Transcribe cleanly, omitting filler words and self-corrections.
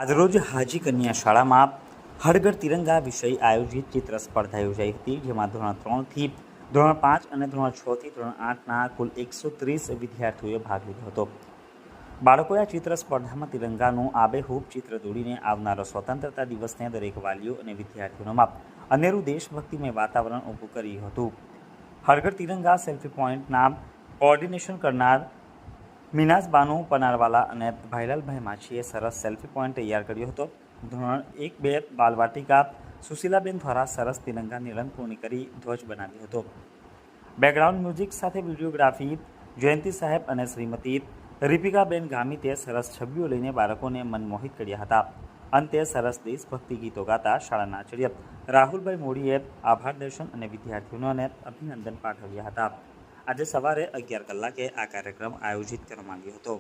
આજરોજ હાજી કન્યા શાળામાં હળગર તિરંગા વિષય આયોજિત ચિત્ર સ્પર્ધા યોજાઈ હતી, જેમાં ધોરણ 3 થી ધોરણ 5 અને ધોરણ 6 થી ધોરણ 8ના કુલ 130 વિદ્યાર્થીઓએ ભાગ લીધો હતો. બાળકોએ આ ચિત્ર સ્પર્ધામાં તિરંગાનું આબેહૂબ ચિત્ર દોરીને આવનારા સ્વતંત્રતા દિવસને દરેક વાલીઓ અને વિદ્યાર્થીઓમાં અનેરું દેશભક્તિમય વાતાવરણ ઊભું કર્યું હતું. હળગર તિરંગા સેલ્ફી પોઈન્ટના કોઓર્ડિનેશન કરનાર મીનાઝ બાનુ પનારવાલા અને ભાઈલાલભાઈ માછીએ સરસ સેલ્ફી પોઈન્ટ તૈયાર કર્યો હતો. ધોરણ 1-2 બાલવાટિકા સુશીલાબેન દ્વારા સરસ તિરંગાની રંગપૂર્ણી કરી ધ્વજ બનાવ્યો હતો. બેકગ્રાઉન્ડ મ્યુઝિક સાથે વિડીયોગ્રાફી જયંતિ સાહેબ અને શ્રીમતી રીપિકાબેન ગામિતે સરસ છબીઓ લઈને બાળકોને મનમોહિત કર્યા હતા. અંતે સરસ દેશભક્તિ ગીતો ગાતા શાળાના આચાર્ય રાહુલભાઈ મોડીએ આભાર દર્શન અને વિદ્યાર્થીઓને અભિનંદન પાઠવ્યા હતા. આજે સવારે 11 કલાકે આ કાર્યક્રમ આયોજિત કરવામાં આવ્યો હતો.